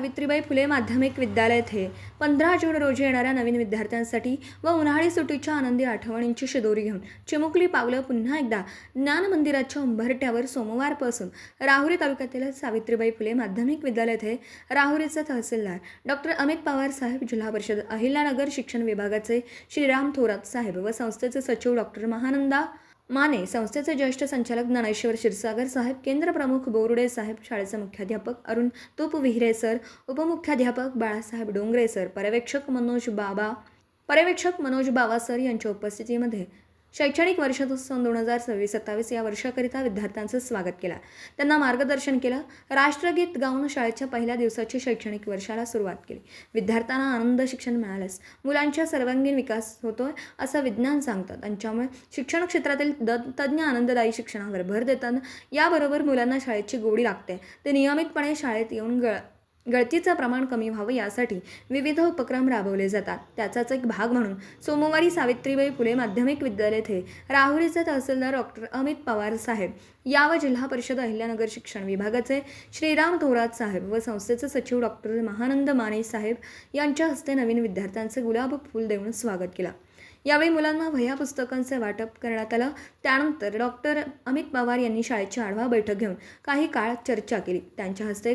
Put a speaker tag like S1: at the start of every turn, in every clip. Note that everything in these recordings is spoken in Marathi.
S1: सावित्रीबाई फुले माध्यमिक विद्यालय येथे 15 जून रोजी येणाऱ्या नवीन विद्यार्थ्यांसाठी व उन्हाळी सुट्टीच्या आनंदी आठवणींची शिदोरी घेऊन चिमुकली पावलं पुन्हा एकदा ज्ञान मंदिराच्या उंबरठ्यावर सोमवारपासून राहुरी तालुक्यातील सावित्रीबाई फुले माध्यमिक विद्यालय येथे राहुरीचे तहसीलदार डॉक्टर अमित पवार साहेब, जिल्हा परिषद अहिल्यानगर शिक्षण विभागाचे श्रीराम थोरात साहेब व संस्थेचे सचिव डॉक्टर महानंदा माने, संस्थेचे ज्येष्ठ संचालक ज्ञानेश्वर क्षीरसागर साहेब, केंद्र प्रमुख बोरुडे साहेब, शाळेचे मुख्याध्यापक अरुण तुप विहिरे सर, उपमुख्याध्यापक बाळासाहेब डोंगरे सर, पर्यवेक्षक मनोज बावा सर यांच्या उपस्थितीमध्ये शैक्षणिक वर्ष 2026-27 या वर्षाकरिता विद्यार्थ्यांचं स्वागत केलं. त्यांना मार्गदर्शन केलं. राष्ट्रगीत गाऊन शाळेच्या पहिल्या दिवसाची शैक्षणिक वर्षाला सुरुवात केली. विद्यार्थ्यांना आनंद शिक्षण मिळाल्यास मुलांचा सर्वांगीण विकास होतोय असं विज्ञान सांगतात. त्यांच्यामुळे शिक्षण क्षेत्रातील तज्ज्ञ आनंददायी शिक्षणावर भर देतात. याबरोबर मुलांना शाळेची गोडी लागते. ते नियमितपणे शाळेत येऊन गळतीचं प्रमाण कमी व्हावं यासाठी विविध उपक्रम राबवले जातात. त्याचाच एक भाग म्हणून सोमवारी सावित्रीबाई फुले माध्यमिक विद्यालय येथे राहुरीचे तहसीलदार डॉक्टर अमित पवार साहेब या व जिल्हा परिषद अहिल्यानगर शिक्षण विभागाचे श्रीराम थोरात साहेब व संस्थेचे सचिव डॉक्टर महानंद माने साहेब यांच्या हस्ते नवीन विद्यार्थ्यांचे गुलाब फूल देऊन स्वागत केलं. यावेळी मुलांना वह्या पुस्तकांचे वाटप करण्यात आलं. त्यानंतर डॉक्टर अमित पवार यांनी शाळेची आढावा बैठक घेऊन काही काळ चर्चा केली. त्यांच्या हस्ते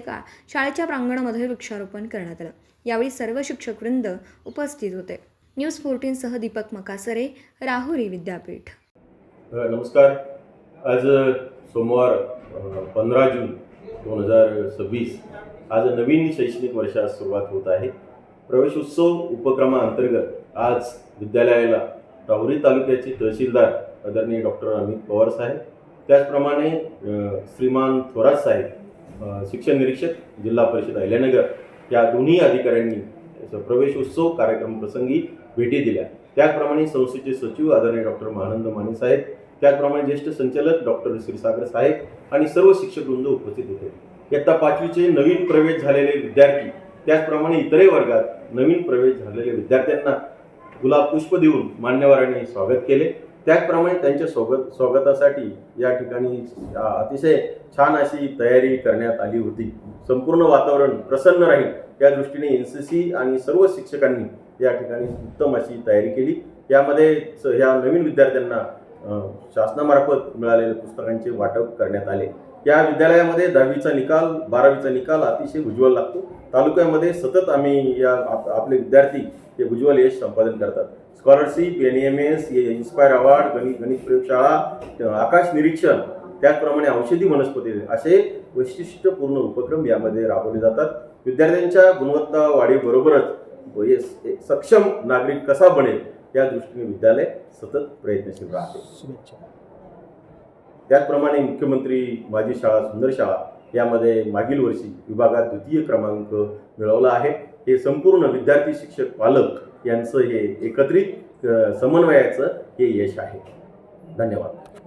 S1: शाळेच्या प्रांगणामध्ये वृक्षारोपण करण्यात आलं. यावेळी सर्व शिक्षकवृंद उपस्थित होते. न्यूज 14 सह दीपक मकासरे, राहुरी विद्यापीठ.
S2: नमस्कार. आज सोमवार 15 जून 2026 आज नवीन शैक्षणिक वर्षास सुरुवात होत आहे. प्रवेशोत्सव उपक्रमाअंतर्गत आज विद्यालयाला राहुरी तालुक्याचे तहसीलदार आदरणीय डॉक्टर अमित पवार साहेब, त्याचप्रमाणे श्रीमान थोरात साहेब, शिक्षण निरीक्षक जिल्हा परिषद अहिल्यानगर या दोन्ही अधिकाऱ्यांनी प्रवेशोत्सव कार्यक्रम प्रसंगी भेटी दिल्या. त्याचप्रमाणे संस्थेचे सचिव आदरणीय डॉक्टर महानंद माने साहेब, त्याचप्रमाणे ज्येष्ठ संचालक डॉक्टर क्षीरसागर साहेब आणि सर्व शिक्षकवृंद उपस्थित होते. इयत्ता 5वीचे नवीन प्रवेश झालेले विद्यार्थी, त्याचप्रमाणे इतरही वर्गात नवीन प्रवेश झालेल्या विद्यार्थ्यांना गुलाब पुष्प देऊन मान्यवरांनी स्वागत केले. त्याचप्रमाणे त्यांच्या स्वागतासाठी या ठिकाणी अतिशय छान अशी तयारी करण्यात आली होती. संपूर्ण वातावरण प्रसन्न राहील या दृष्टीने NCC आणि सर्व शिक्षकांनी या ठिकाणी उत्तम अशी तयारी केली. यामध्ये या नवीन विद्यार्थ्यांना शासनामार्फत मिळालेल्या पुस्तकांचे वाटप करण्यात आले. या विद्यालयामध्ये 10वीचा निकाल 12वीचा निकाल अतिशय उज्ज्वल लागतो. तालुक्यामध्ये सतत आम्ही आपले विद्यार्थी हे उज्ज्वल यश संपादन करतात. स्कॉलरशिप, NEMS, इन्स्पायर अवॉर्ड, गणित प्रयोगशाळा, आकाश निरीक्षण, त्याचप्रमाणे औषधी वनस्पती असे वैशिष्ट्यपूर्ण उपक्रम यामध्ये राबवले जातात. विद्यार्थ्यांच्या गुणवत्ता वाढीबरोबरच सक्षम नागरिक कसा बनेल या दृष्टीने विद्यालय सतत प्रयत्नशील राहते. त्याचप्रमाणे मुख्यमंत्री माझी शाळा सुंदर शाळा यामध्ये मागील वर्षी विभागात 2य क्रमांक मिळवला आहे. हे संपूर्ण विद्यार्थी, शिक्षक, पालक यांचं हे एकत्रित समन्वयाचं हे यश आहे. धन्यवाद.